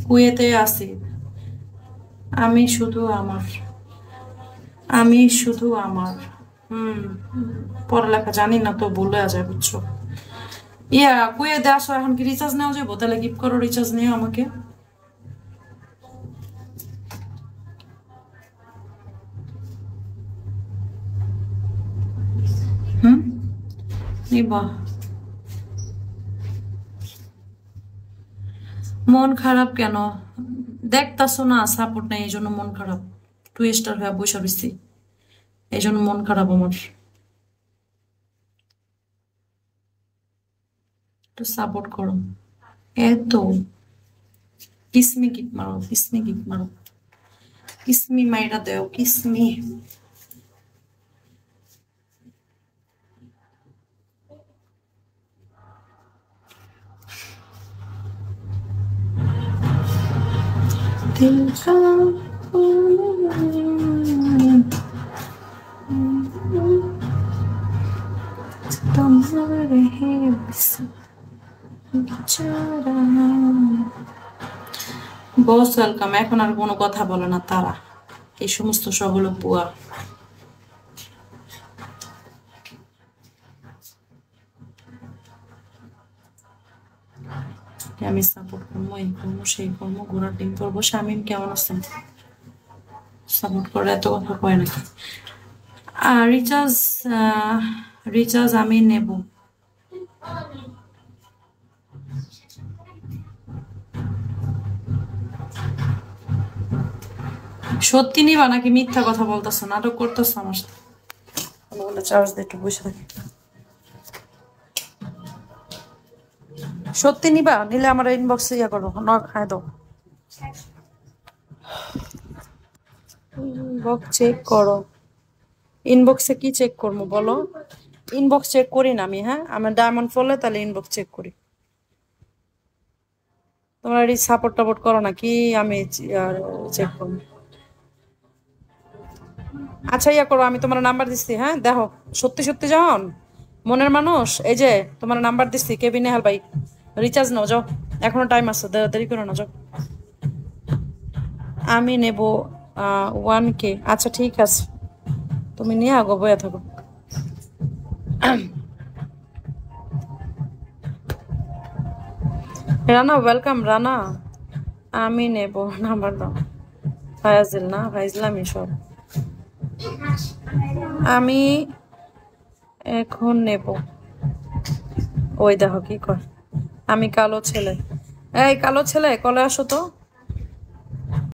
কুয়েতে আছি। আমি শুধু আমার আমি শুধু আমার হুম পড়ালেখা জানি না তো ভুলে যায় বুঝছো। কুয়েতে আসো, এখন কি রিচার্জ নেওয়া যাবো? তাহলে গিফট করো, রিচার্জ নিও আমাকে। হুম, নিবা? মন খারাপ কেন? দেখতাছো না সাপোর্ট নাই, এই জন্য মন খারাপ। টুইস্টার হয়ে বসে রয়েছি, এই জন্য মন খারাপ আমার। একটু সাপোর্ট করো। এত কিসমি গিফট মারো, কিসমি গিফট মারো, কিসমি মাইরা দেও, কিসমি। দিল কা तुम्हारे বস ওয়েলকাম। এখন আর কোনো কথা বলে না তারা, এই সমস্ত সব হলো বুয়া। আমি সাপোর্ট করবো, এই করবো, সেই করবো, ঘোড়ার ডিম করবো। শামিম কেমন আছেন? সাপোর্ট করে এত কথা কয় নাকি? রিচার্জ, রিচার্জ আমি নেব। সত্যি নিবা নাকি মিথ্যা কথা বলতেছো, নাটক করতেছো আমার সাথে? চার্জ দিয়ে একটু বসে থাকি। সত্যি নিবা? নিলে আমার ইনবক্সে ইয়া করো, খায় দাও। ইনবক্স চেক করো। ইনবক্সে কি চেক করবো বলো? ইনবক্স চেক করি না আমি। হ্যাঁ, আমার ডায়মন্ড ফলে তাহলে ইনবক্স চেক করি। তোমরা এই সাপোর্ট টাপোর্ট করো না কি আমি চেক করবো? আচ্ছা ইয়া করো, আমি তোমার নাম্বার দিচ্ছি, হ্যাঁ দেখো। সত্যি সত্যি যখন মনের মানুষ, এই যে তোমার নাম্বার দিচ্ছি, কেবিনে হেল ভাই, রিচার্জ নাও যাও, এখনো টাইম আছে, দেরি করো না, যাও। আমি নেব 1K। আচ্ছা ঠিক আছে, তুমি নিয়ে আগো, বয়ে থাকো। রানা ওয়েলকাম। রানা আমি নেব, নাম্বার দাও। ফায়াজিল না, ফাইজলামি সব। আমি এখন নেব। ওই দেখো কি কর। আমি কালো ছেলে, এই কালো ছেলে কলে আসো তো।